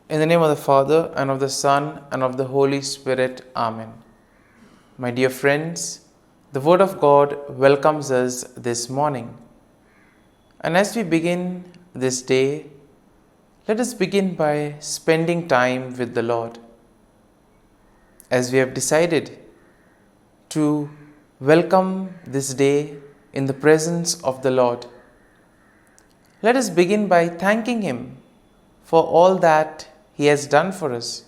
In the name of the Father, and of the Son, and of the Holy Spirit. Amen. My dear friends, the Word of God welcomes us this morning. And as we begin this day, let us begin by spending time with the Lord. As we have decided to welcome this day in the presence of the Lord, let us begin by thanking Him for all that He has done for us,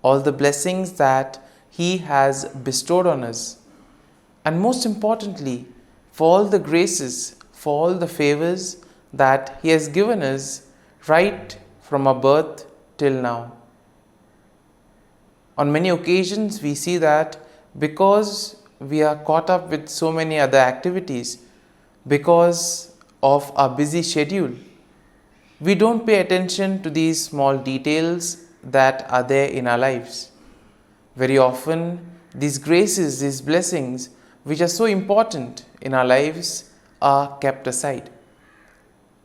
all the blessings that He has bestowed on us, and most importantly, for all the graces, for all the favors that He has given us right from our birth till now. On many occasions, we see that because we are caught up with so many other activities, because of our busy schedule, we don't pay attention to these small details that are there in our lives. Very often, these graces, these blessings, which are so important in our lives, are kept aside.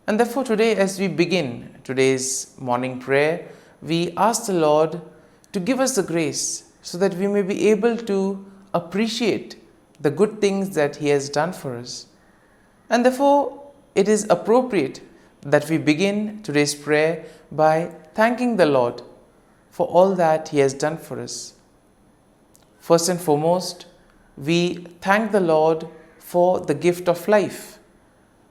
And therefore, today, as we begin today's morning prayer, we ask the Lord to give us the grace so that we may be able to appreciate the good things that He has done for us. And therefore, it is appropriate that we begin today's prayer by thanking the Lord for all that He has done for us. First and foremost, we thank the Lord for the gift of life,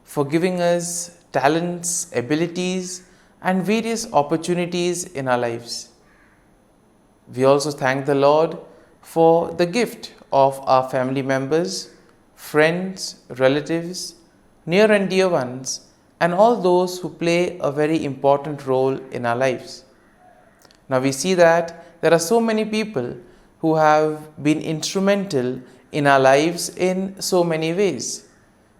for giving us talents, abilities, and various opportunities in our lives. We also thank the Lord for the gift of our family members, friends, relatives, near and dear ones, and all those who play a very important role in our lives. Now we see that there are so many people who have been instrumental in our lives in so many ways.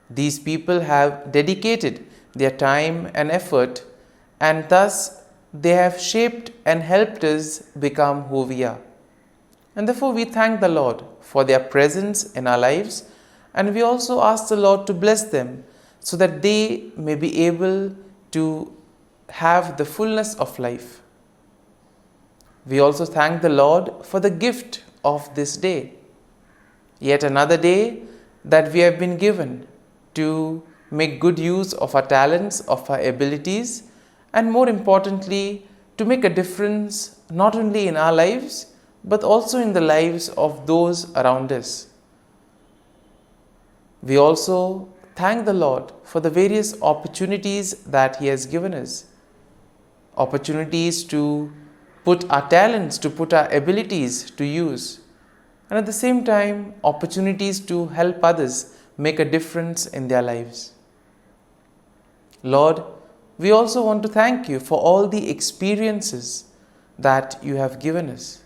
These people have dedicated their time and effort, and thus they have shaped and helped us become who we are. And therefore we thank the Lord for their presence in our lives, and we also ask the Lord to bless them so that they may be able to have the fullness of life. We also thank the Lord for the gift of this day, yet another day that we have been given to make good use of our talents, of our abilities, and more importantly, to make a difference not only in our lives, but also in the lives of those around us. We also thank the Lord for the various opportunities that He has given us. Opportunities to put our talents, to put our abilities to use. And at the same time, opportunities to help others make a difference in their lives. Lord, we also want to thank You for all the experiences that You have given us.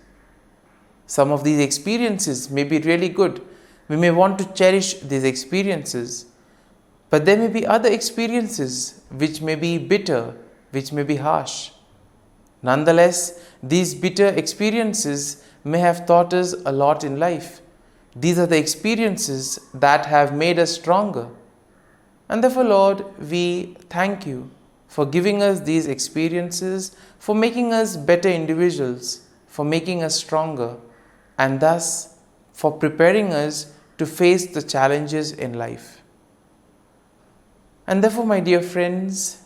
Some of these experiences may be really good. We may want to cherish these experiences. But there may be other experiences which may be bitter, which may be harsh. Nonetheless, these bitter experiences may have taught us a lot in life. These are the experiences that have made us stronger. And therefore, Lord, we thank You for giving us these experiences, for making us better individuals, for making us stronger, and thus for preparing us to face the challenges in life. And therefore, my dear friends,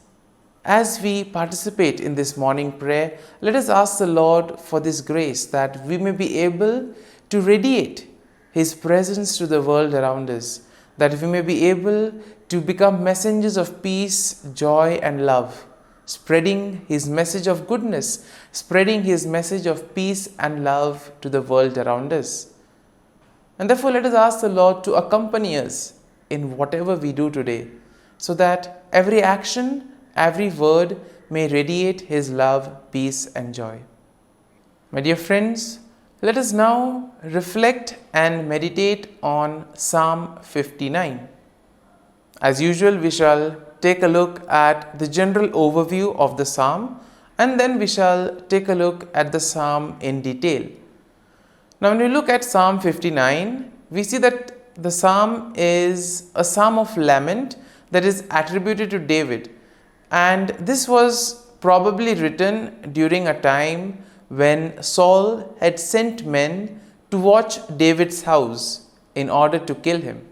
as we participate in this morning prayer, let us ask the Lord for this grace that we may be able to radiate His presence to the world around us, that we may be able to become messengers of peace, joy, and love, spreading His message of goodness, spreading His message of peace and love to the world around us. And therefore, let us ask the Lord to accompany us in whatever we do today, so that every action, every word may radiate His love, peace, and joy. My dear friends, let us now reflect and meditate on Psalm 59. As usual, we shall take a look at the general overview of the psalm, and then we shall take a look at the psalm in detail. Now, when we look at Psalm 59, we see that the psalm is a psalm of lament that is attributed to David. And this was probably written during a time when Saul had sent men to watch David's house in order to kill him.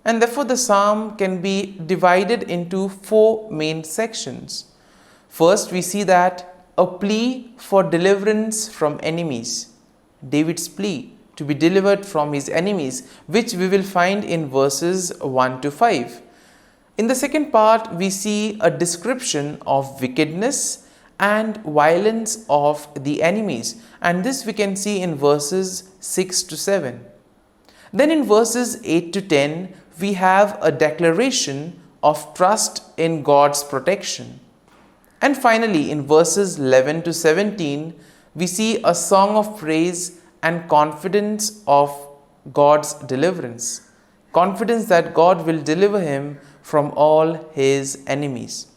And therefore the psalm can be divided into four main sections. First, we see that a plea for deliverance from enemies. David's plea to be delivered from his enemies, which we will find in verses 1 to 5. In the second part, we see a description of wickedness and violence of the enemies, and this we can see in verses 6 to 7. Then in verses 8 to 10, we have a declaration of trust in God's protection. And finally, in verses 11 to 17, we see a song of praise and confidence of God's deliverance. Confidence that God will deliver him from all his enemies.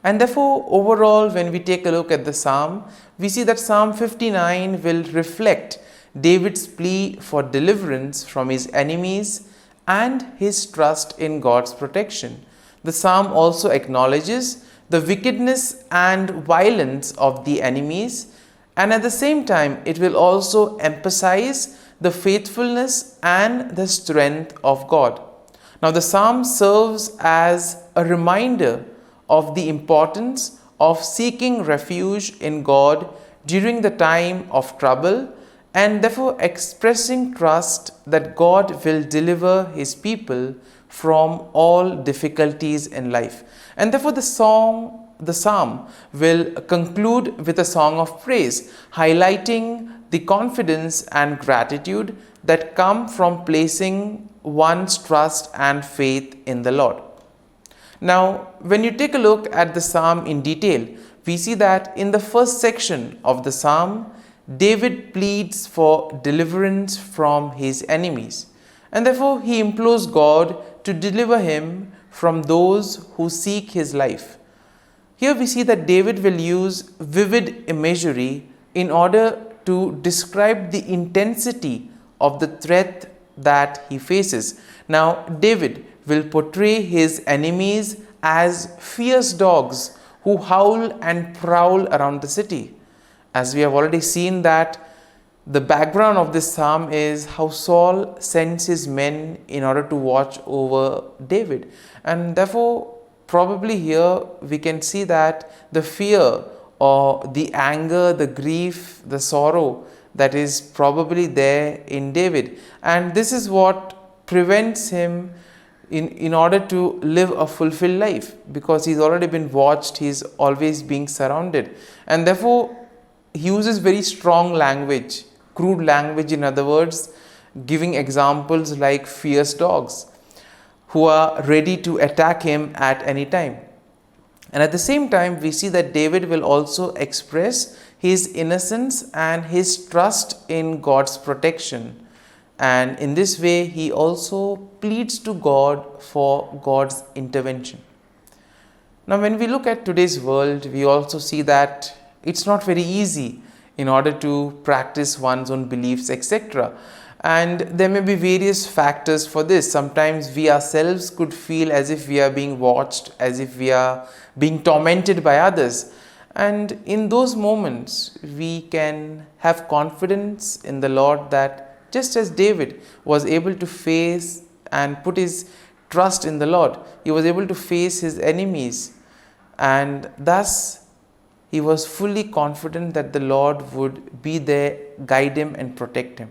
And therefore, overall, when we take a look at the psalm, we see that Psalm 59 will reflect David's plea for deliverance from his enemies and his trust in God's protection. The psalm also acknowledges the wickedness and violence of the enemies, and at the same time, it will also emphasize the faithfulness and the strength of God. Now, the psalm serves as a reminder of the importance of seeking refuge in God during the time of trouble, and therefore expressing trust that God will deliver his people from all difficulties in life. And therefore the psalm will conclude with a song of praise, highlighting the confidence and gratitude that come from placing one's trust and faith in the Lord. Now, when you take a look at the psalm in detail, we see that in the first section of the psalm, David pleads for deliverance from his enemies, and therefore he implores God to deliver him from those who seek his life. Here we see that David will use vivid imagery in order to describe the intensity of the threat that he faces. Now, David will portray his enemies as fierce dogs who howl and prowl around the city. As we have already seen that the background of this psalm is how Saul sends his men in order to watch over David. And therefore, probably here we can see that the fear or the anger, the grief, the sorrow that is probably there in David. And this is what prevents him in order to live a fulfilled life, because he's already been watched, he's always being surrounded. And therefore, he uses very strong language, crude language, in other words, giving examples like fierce dogs who are ready to attack him at any time. And at the same time, we see that David will also express his innocence and his trust in God's protection. And in this way, he also pleads to God for God's intervention. Now, when we look at today's world, we also see that it's not very easy in order to practice one's own beliefs, etc. And there may be various factors for this. Sometimes we ourselves could feel as if we are being watched, as if we are being tormented by others. And in those moments, we can have confidence in the Lord that just as David was able to face and put his trust in the Lord, he was able to face his enemies, and thus he was fully confident that the Lord would be there, guide him and protect him.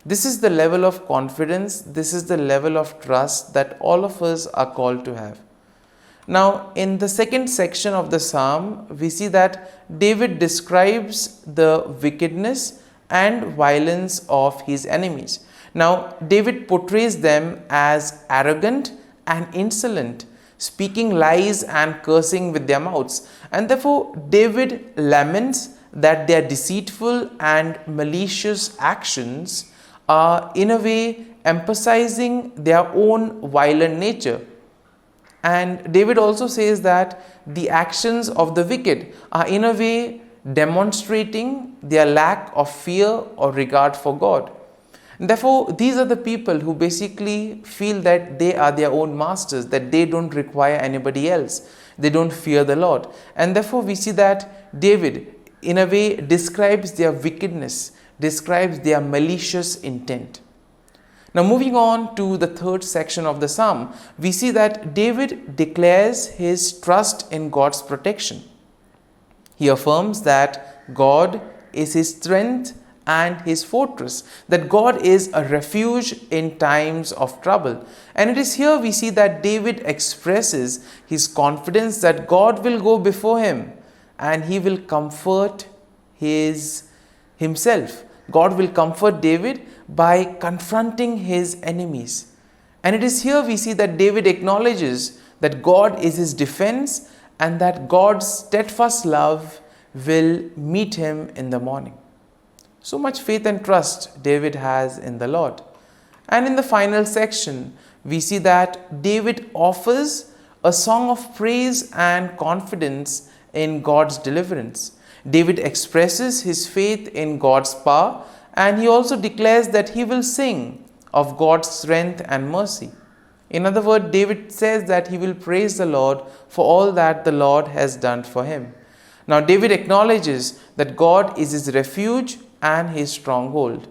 This is the level of confidence, this is the level of trust that all of us are called to have. Now, in the second section of the psalm, we see that David describes the wickedness and violence of his enemies. Now, David portrays them as arrogant and insolent, speaking lies and cursing with their mouths. And therefore, David laments that their deceitful and malicious actions are in a way emphasizing their own violent nature. And David also says that the actions of the wicked are in a way demonstrating their lack of fear or regard for God. Therefore, these are the people who basically feel that they are their own masters, that they don't require anybody else. They don't fear the Lord. And therefore, we see that David, in a way, describes their wickedness, describes their malicious intent. Now, moving on to the third section of the psalm, we see that David declares his trust in God's protection. He affirms that God is his strength and his fortress, that God is a refuge in times of trouble. And it is here we see that David expresses his confidence that God will go before him and he will comfort himself. God will comfort David by confronting his enemies. And it is here we see that David acknowledges that God is his defense and that God's steadfast love will meet him in the morning. So much faith and trust David has in the Lord. And in the final section, we see that David offers a song of praise and confidence in God's deliverance. David expresses his faith in God's power, and he also declares that he will sing of God's strength and mercy. In other words, David says that he will praise the Lord for all that the Lord has done for him. Now, David acknowledges that God is his refuge and his stronghold,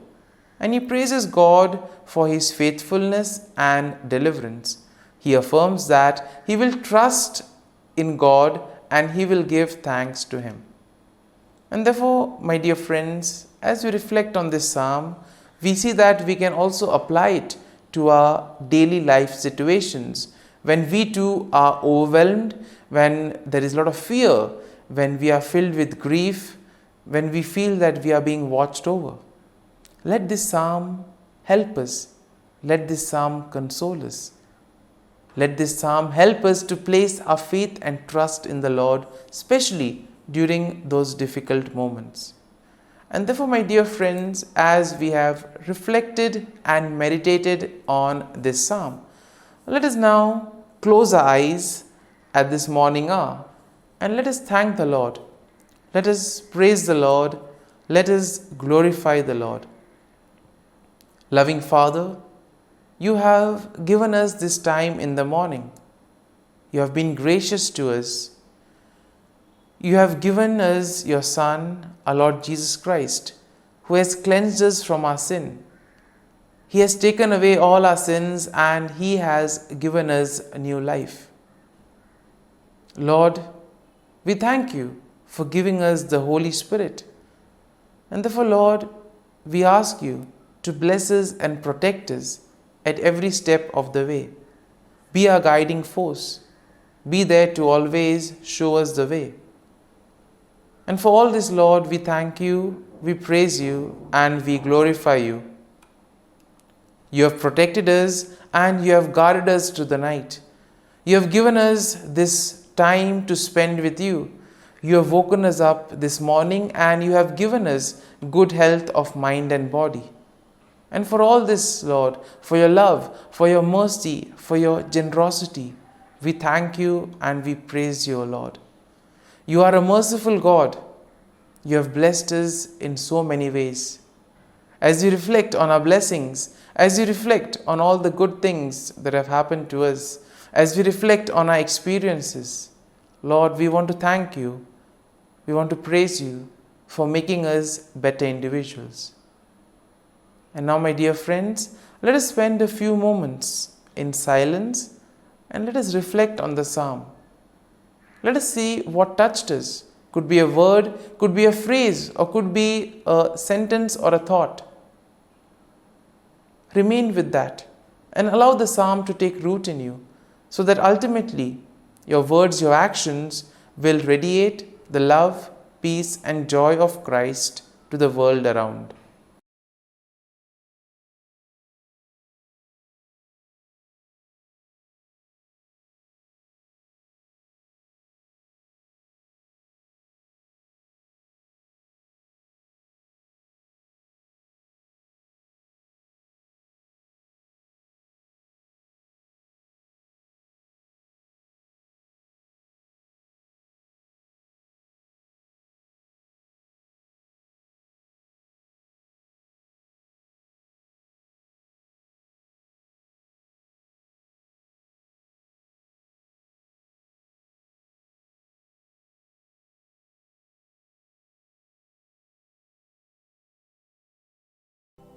and he praises God for his faithfulness and deliverance. He affirms that he will trust in God and he will give thanks to him. And therefore, my dear friends, as we reflect on this psalm, we see that we can also apply it to our daily life situations. When we too are overwhelmed, when there is a lot of fear, when we are filled with grief, when we feel that we are being watched over, let this psalm help us. Let this psalm console us. Let this psalm help us to place our faith and trust in the Lord, especially during those difficult moments. And therefore, my dear friends, as we have reflected and meditated on this psalm, let us now close our eyes at this morning hour and let us thank the Lord. Let us praise the Lord. Let us glorify the Lord. Loving Father, you have given us this time in the morning. You have been gracious to us. You have given us your Son, our Lord Jesus Christ, who has cleansed us from our sin. He has taken away all our sins and He has given us a new life. Lord, we thank you for giving us the Holy Spirit. And therefore, Lord, we ask you to bless us and protect us at every step of the way. Be our guiding force. Be there to always show us the way. And for all this, Lord, we thank you, we praise you, and we glorify you. You have protected us and you have guarded us through the night. You have given us this time to spend with you. You have woken us up this morning and you have given us good health of mind and body. And for all this, Lord, for your love, for your mercy, for your generosity, we thank you and we praise you, O Lord. You are a merciful God. You have blessed us in so many ways. As you reflect on our blessings, as you reflect on all the good things that have happened to us, as we reflect on our experiences, Lord, we want to thank you. We want to praise you for making us better individuals. And now, my dear friends, let us spend a few moments in silence and let us reflect on the psalm. Let us see what touched us. Could be a word, could be a phrase, or could be a sentence or a thought. Remain with that and allow the psalm to take root in you so that ultimately your words, your actions will radiate the love, peace, and joy of Christ to the world around.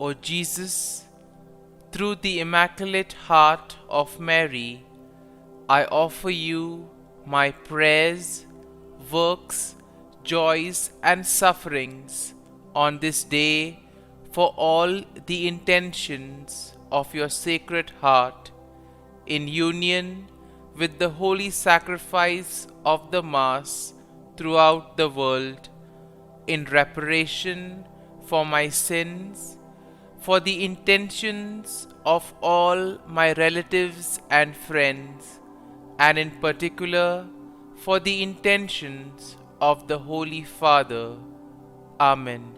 O Jesus, through the Immaculate Heart of Mary, I offer you my prayers, works, joys, and sufferings on this day for all the intentions of your Sacred Heart, in union with the holy sacrifice of the Mass throughout the world, in reparation for my sins, for the intentions of all my relatives and friends, and in particular for the intentions of the Holy Father. Amen.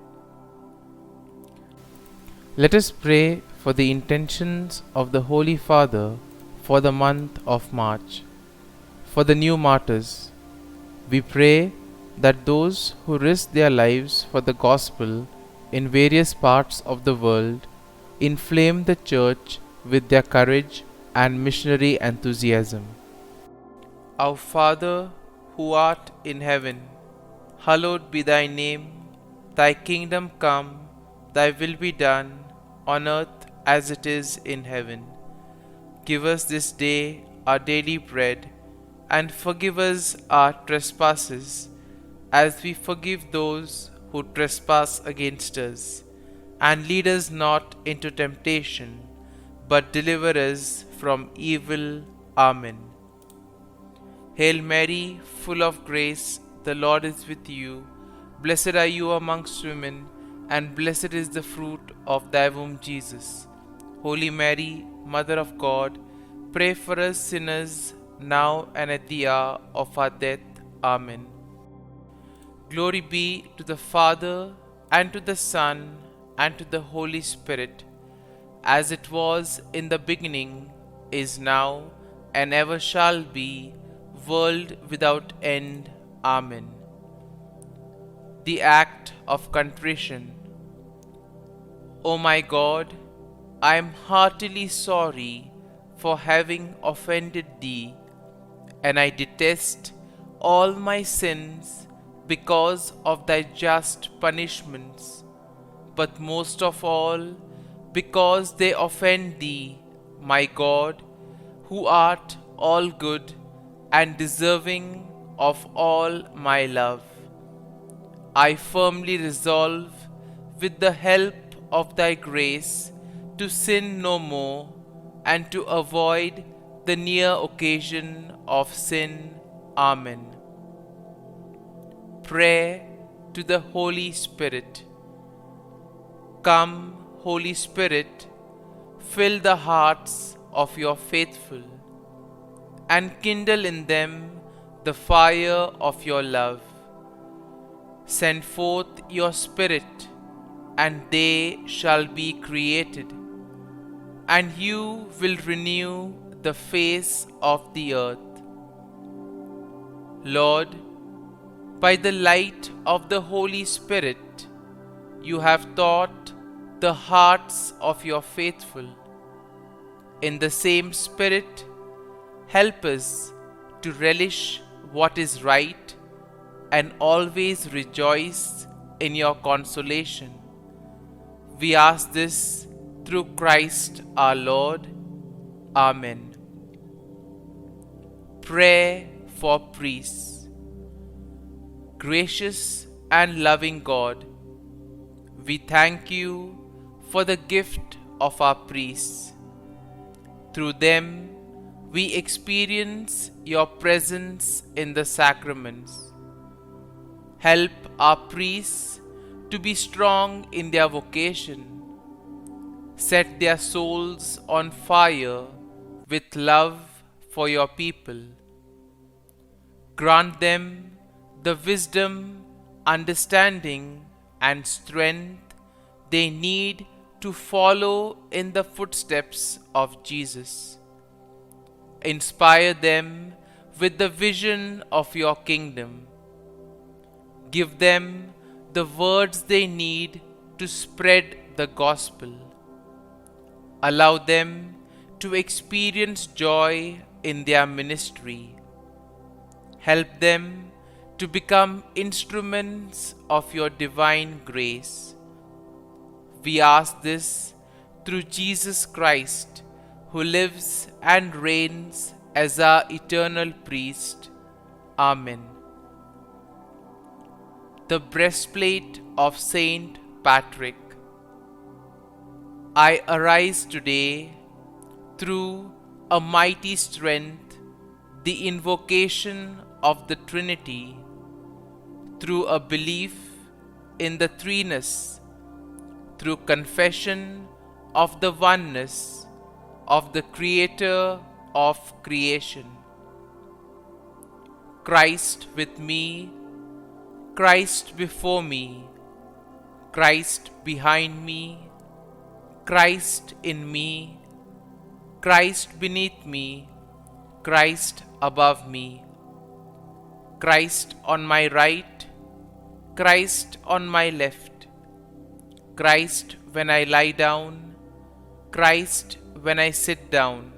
Let us pray for the intentions of the Holy Father for the month of March. For the new martyrs, we pray that those who risk their lives for the gospel in various parts of the world inflame the Church with their courage and missionary enthusiasm. Our Father, who art in heaven, hallowed be thy name. Thy kingdom come, thy will be done, on earth as it is in heaven. Give us this day our daily bread, and forgive us our trespasses, as we forgive those who trespass against us. And lead us not into temptation, but deliver us from evil. Amen. Hail Mary, full of grace, the Lord is with you. Blessed are you amongst women, and blessed is the fruit of thy womb, Jesus. Holy Mary, Mother of God, pray for us sinners, now and at the hour of our death. Amen. Glory be to the Father, and to the Son, and to the Holy Spirit, as it was in the beginning, is now, and ever shall be, world without end. Amen. The Act of Contrition. O my God, I am heartily sorry for having offended Thee, and I detest all my sins because of Thy just punishments, but most of all because they offend Thee, my God, who art all good and deserving of all my love. I firmly resolve, with the help of Thy grace, to sin no more, and to avoid the near occasion of sin. Amen. Prayer to the Holy Spirit. Come, Holy Spirit, fill the hearts of your faithful, and kindle in them the fire of your love. Send forth your Spirit, and they shall be created, and you will renew the face of the earth. Lord, by the light of the Holy Spirit, you have taught the hearts of your faithful. In the same Spirit, help us to relish what is right and always rejoice in your consolation. We ask this through Christ our Lord. Amen. Prayer for priests. Gracious and loving God, we thank you for the gift of our priests. Through them, we experience your presence in the sacraments. Help our priests to be strong in their vocation. Set their souls on fire with love for your people. Grant them the wisdom, understanding, and strength they need to follow in the footsteps of Jesus. Inspire them with the vision of your kingdom. Give them the words they need to spread the gospel. Allow them to experience joy in their ministry. Help them to become instruments of your divine grace. We ask this through Jesus Christ, who lives and reigns as our eternal priest. Amen. The breastplate of Saint Patrick. I arise today through a mighty strength, the invocation of the Trinity, through a belief in the threeness, through confession of the oneness of the Creator of creation. Christ with me, Christ before me, Christ behind me, Christ in me, Christ beneath me, Christ above me, Christ on my right, Christ on my left, Christ when I lie down, Christ when I sit down,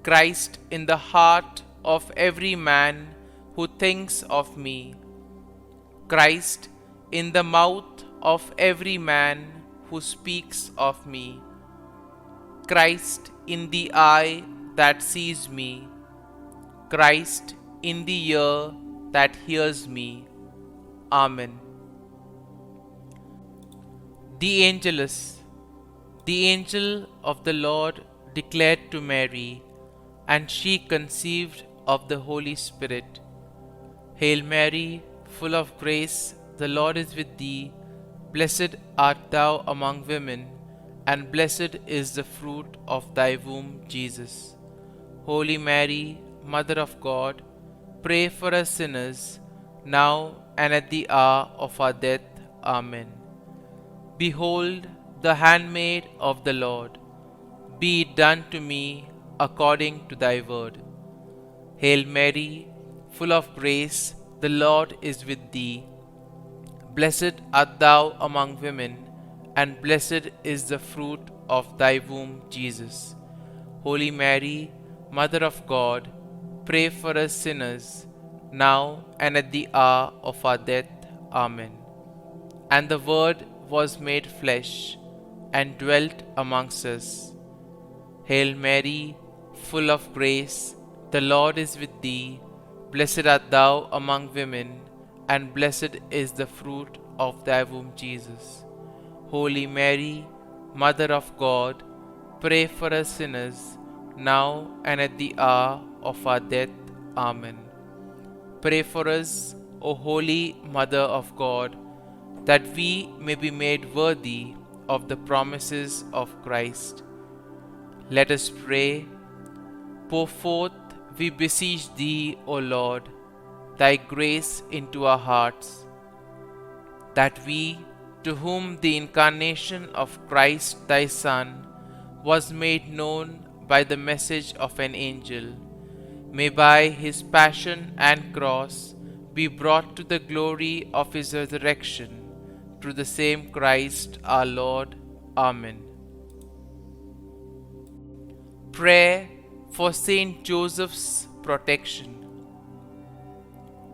Christ in the heart of every man who thinks of me, Christ in the mouth of every man who speaks of me, Christ in the eye that sees me, Christ in the ear that hears me. Amen. The Angelus. The angel of the Lord declared to Mary, and she conceived of the Holy Spirit. Hail Mary, full of grace, the Lord is with thee. Blessed art thou among women, and blessed is the fruit of thy womb, Jesus. Holy Mary, Mother of God, pray for us sinners, now and at the hour of our death. Amen. Behold, the handmaid of the Lord, be it done to me according to thy word. Hail Mary, full of grace, the Lord is with thee. Blessed art thou among women, and blessed is the fruit of thy womb, Jesus. Holy Mary, Mother of God, pray for us sinners, now and at the hour of our death. Amen. And the Word was made flesh, and dwelt amongst us. Hail Mary, full of grace, the Lord is with thee. Blessed art thou among women, and blessed is the fruit of thy womb, Jesus. Holy Mary, Mother of God, pray for us sinners, now and at the hour of our death. Amen. Pray for us, O Holy Mother of God, that we may be made worthy of the promises of Christ. Let us pray. Pour forth, we beseech thee, O Lord, thy grace into our hearts, that we, to whom the incarnation of Christ thy Son was made known by the message of an angel, may by his passion and cross be brought to the glory of his resurrection, through the same Christ our Lord. Amen. Prayer for Saint Joseph's protection.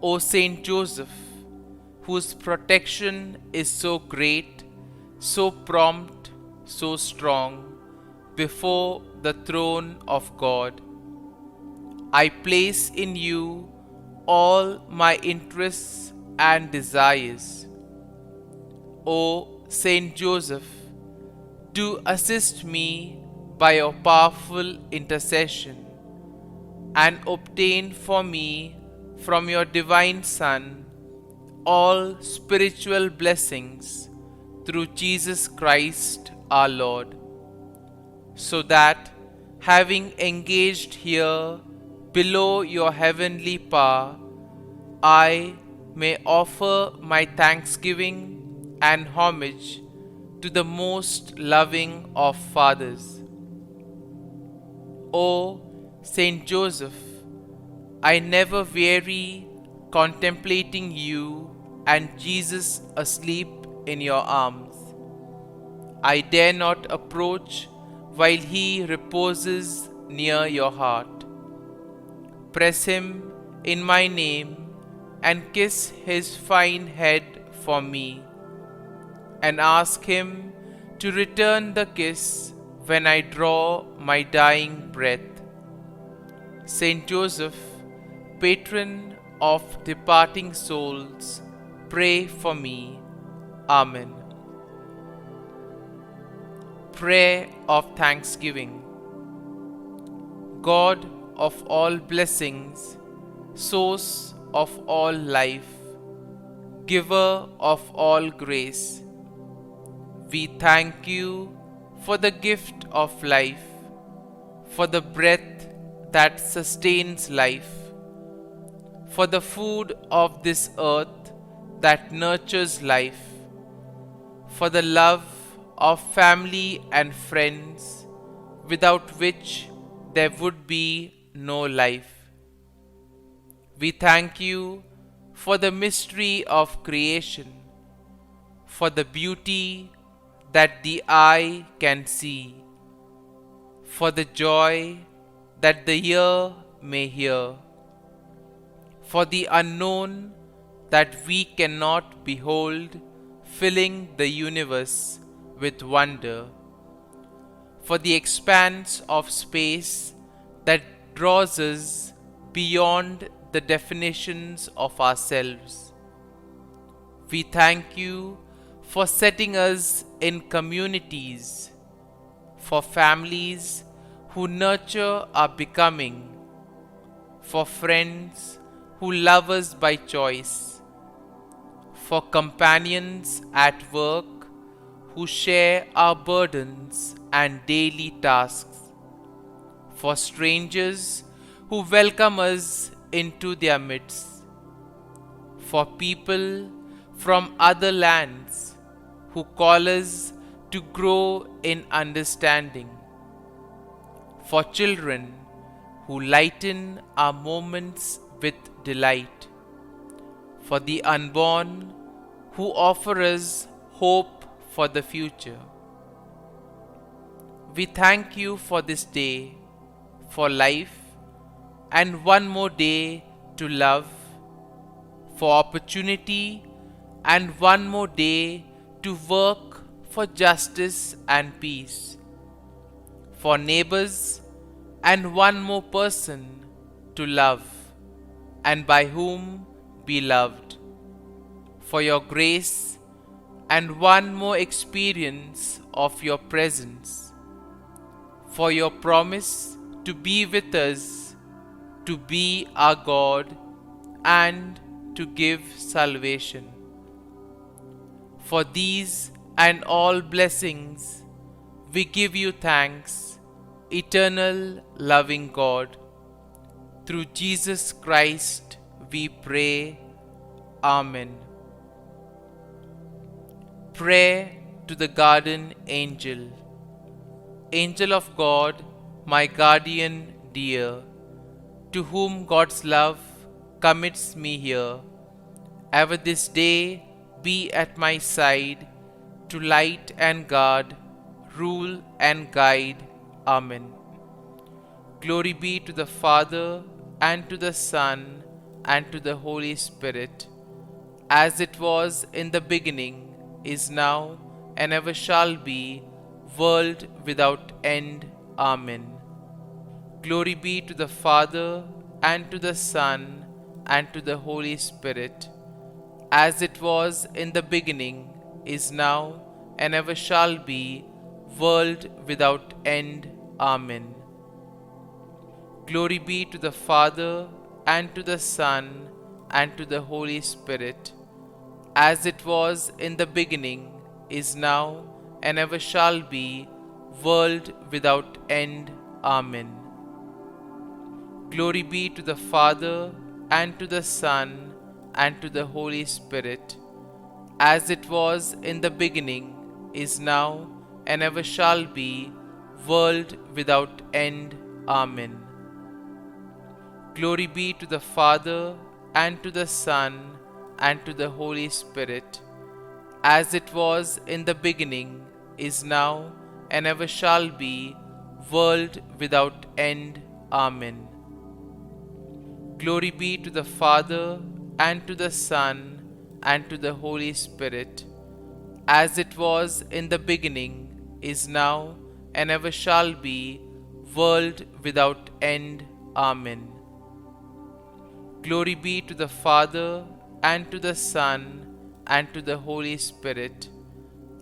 O Saint Joseph, whose protection is so great, so prompt, so strong, before the throne of God, I place in you all my interests and desires. O Saint Joseph, do assist me by your powerful intercession, and obtain for me from your divine Son all spiritual blessings through Jesus Christ our Lord, so that, having engaged here below your heavenly power, I may offer my thanksgiving and homage to the most loving of fathers. O Saint Joseph, I never weary contemplating you and Jesus asleep in your arms. I dare not approach while he reposes near your heart. Press him in my name and kiss his fine head for me, and ask him to return the kiss when I draw my dying breath. Saint Joseph, patron of departing souls, pray for me. Amen. Prayer of Thanksgiving. God of all blessings, source of all life, giver of all grace, we thank you for the gift of life, for the breath that sustains life, for the food of this earth that nurtures life, for the love of family and friends, without which there would be no life. We thank you for the mystery of creation, for the beauty that the eye can see, for the joy that the ear may hear, for the unknown that we cannot behold, filling the universe with wonder, for the expanse of space that draws us beyond the definitions of ourselves. We thank you for setting us in communities, for families who nurture our becoming, for friends who love us by choice, for companions at work who share our burdens and daily tasks, for strangers who welcome us into their midst, for people from other lands who call us to grow in understanding, for children who lighten our moments with delight, for the unborn who offer us hope for the future. We thank you for this day, for life, and one more day to love, for opportunity, and one more day to work for justice and peace, for neighbors, and one more person to love, and by whom be loved, for your grace, and one more experience of your presence, for your promise to be with us, to be our God, and to give salvation. For these and all blessings, we give you thanks, eternal loving God. Through Jesus Christ we pray. Amen. Prayer to the Guardian Angel. Angel of God, my guardian dear, to whom God's love commits me here, ever this day be at my side, to light and guard, rule and guide. Amen. Glory be to the Father, and to the Son, and to the Holy Spirit, as it was in the beginning, is now, and ever shall be, world without end. Amen. Glory be to the Father, and to the Son, and to the Holy Spirit, as it was in the beginning, is now, and ever shall be, world without end. Amen. Glory be to the Father, and to the Son, and to the Holy Spirit, as it was in the beginning, is now, and ever shall be, world without end. Amen. Glory be to the Father, and to the Son, and to the Holy Spirit, as it was in the beginning, is now, and ever shall be, world without end. Amen. Glory be to the Father, and to the Son, and to the Holy Spirit, as it was in the beginning, is now, and ever shall be, world without end. Amen. Glory be to the Father, and to the Son, and to the Holy Spirit, as it was in the beginning, is now, and ever shall be, world without end. Amen. Glory be to the Father, and to the Son, and to the Holy Spirit,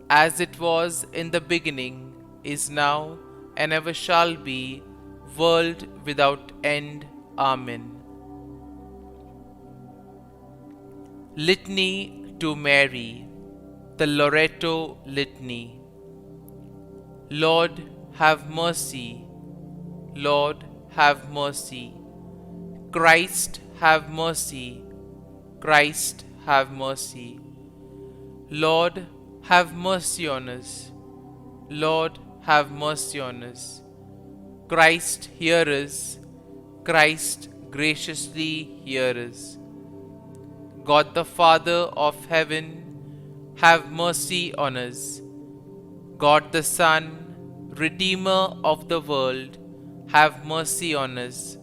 as it was in the beginning, is now, and ever shall be, world without end. Amen. Litany to Mary, the Loreto Litany. Lord, have mercy. Lord, have mercy. Christ, have mercy. Christ, have mercy. Lord, have mercy on us. Lord, have mercy on us. Christ, hear us. Christ, graciously hear us. God the Father of heaven, have mercy on us. God the Son, Redeemer of the world, have mercy on us.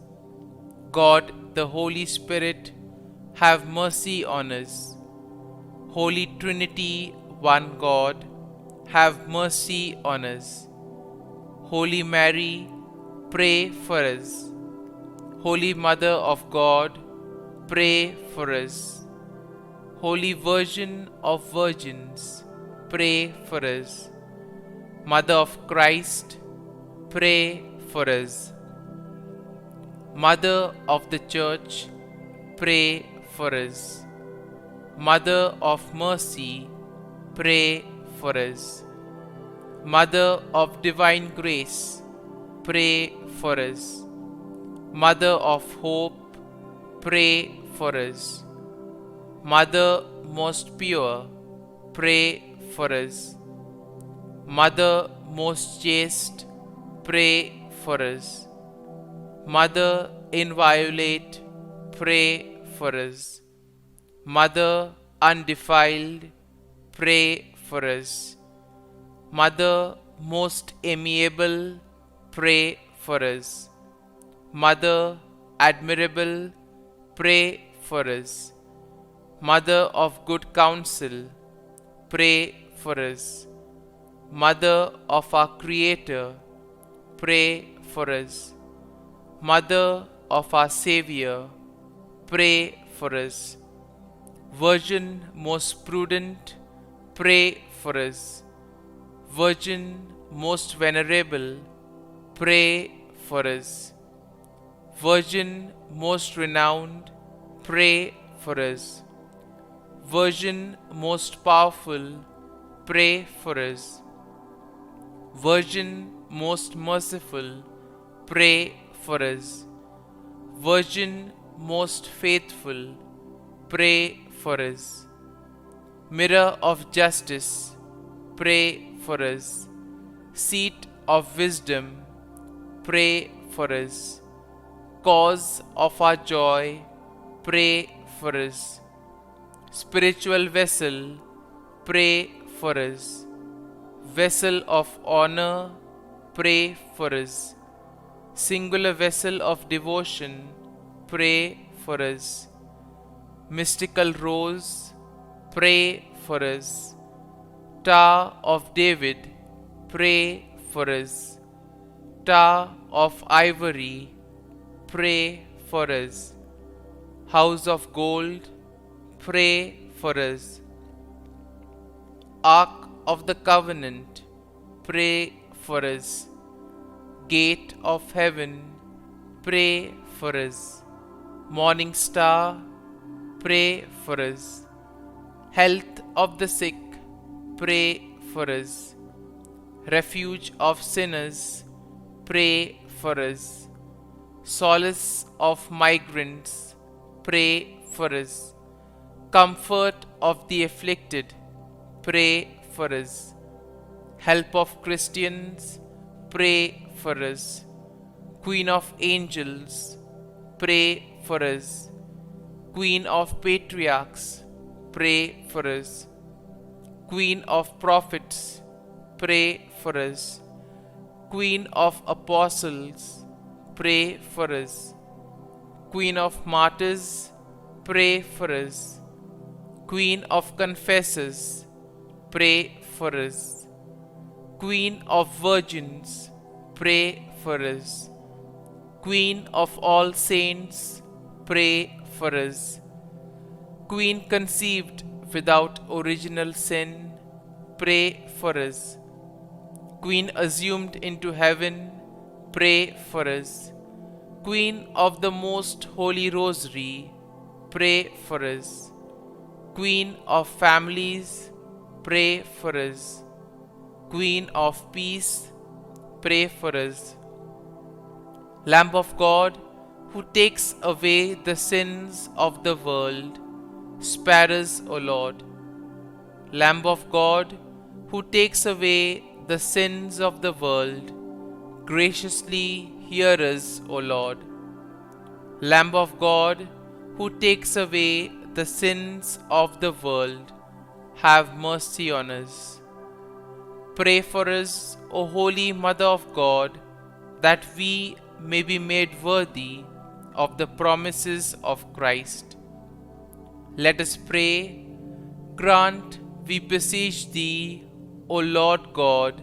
God the Holy Spirit, have mercy on us. Holy Trinity, one God, have mercy on us. Holy Mary, pray for us. Holy Mother of God, pray for us. Holy Virgin of Virgins, pray for us. Mother of Christ, pray for us. Mother of the Church, pray for us. Mother of Mercy, pray for us. Mother of Divine Grace, pray for us. Mother of Hope, pray for us. Mother most pure, pray for us. Mother most chaste, pray for us. Mother inviolate, pray for us. Mother undefiled, pray for us. Mother most amiable, pray for us. Mother admirable, pray for us. Mother of good counsel, pray for us. Mother of our Creator, pray for us. Mother of our Savior, pray for us. Virgin most prudent, pray for us. Virgin most venerable, pray for us. Virgin most renowned, pray for us. Virgin most powerful, pray for us. Virgin most merciful, pray for us. Virgin most faithful, pray for us. Mirror of justice, pray for us. Seat of wisdom, pray for us. Cause of our joy, pray for us. Spiritual vessel, pray for us. Vessel of honor, pray for us. Singular vessel of devotion, pray for us. Mystical rose, pray for us. Tower of David, pray for us. Tower of ivory, pray for us. House of gold, pray for us. Ark of the Covenant, pray for us. Gate of heaven, pray for us. Morning star, pray for us. Health of the sick, pray for us. Refuge of sinners, pray for us. Solace of migrants, pray for us. Comfort of the afflicted, pray for us. Help of Christians, pray for us. Queen of angels, pray for us. Queen of patriarchs, pray for us. Queen of prophets, pray for us. Queen of apostles, pray for us. Queen of martyrs, pray for us. Queen of confessors, pray for us. Queen of Virgins, pray for us. Queen of all saints, pray for us. Queen conceived without original sin, pray for us. Queen assumed into heaven, pray for us. Queen of the Most Holy Rosary, pray for us. Queen of families, pray for us. Queen of peace, pray for us. Lamb of God, who takes away the sins of the world, spare us, O Lord. Lamb of God, who takes away the sins of the world, graciously hear us, O Lord. Lamb of God, who takes away the sins of the world, have mercy on us. Pray for us, O Holy Mother of God, that we may be made worthy of the promises of Christ. Let us pray. Grant, we beseech Thee, O Lord God,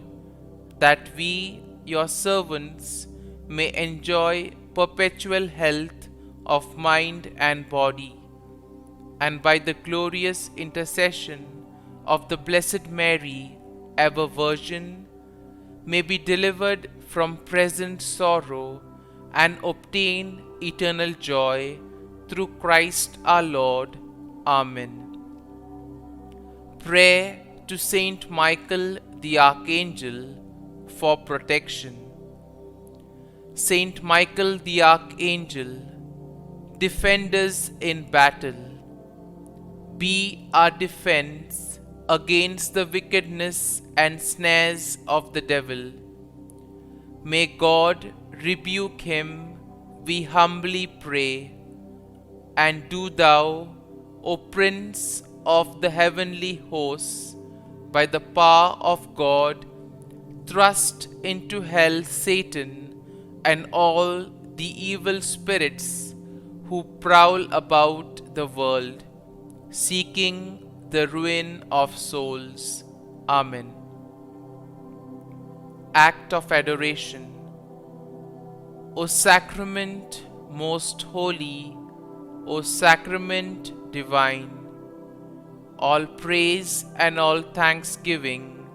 that we, Your servants, may enjoy perpetual health of mind and body, and by the glorious intercession of the Blessed Mary, ever Virgin, may be delivered from present sorrow and obtain eternal joy through Christ our Lord. Amen. Prayer to Saint Michael the Archangel for protection. Saint Michael the Archangel, defend us in battle. Be our defense against the wickedness and snares of the devil. May God rebuke him, we humbly pray. And do Thou, O Prince of the heavenly hosts, by the power of God, thrust into hell Satan and all the evil spirits who prowl about the world, seeking the ruin of souls. Amen. Act of Adoration. O Sacrament most holy, O Sacrament divine, all praise and all thanksgiving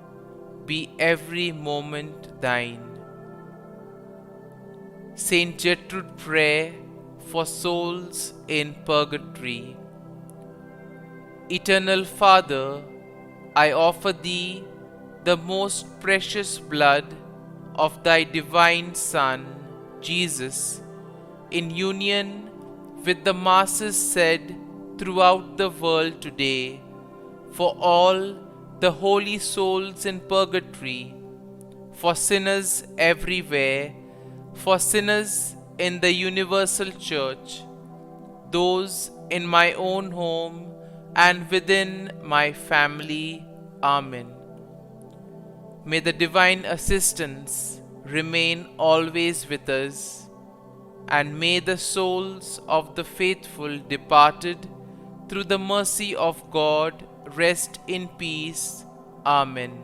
be every moment Thine. Saint Gertrude Prayer for souls in purgatory. Eternal Father, I offer Thee the most precious blood of Thy divine Son, Jesus, in union with the masses said throughout the world today, for all the holy souls in purgatory, for sinners everywhere, for sinners in the universal church, those in my own home and within my family. Amen. May the divine assistance remain always with us, and may the souls of the faithful departed through the mercy of God rest in peace. Amen.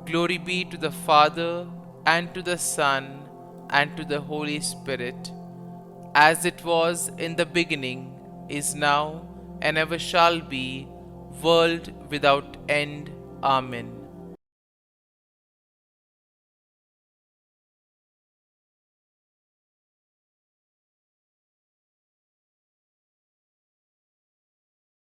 Glory be to the Father, and to the Son, and to the Holy Spirit, as it was in the beginning, is now, and ever shall be, world without end. Amen.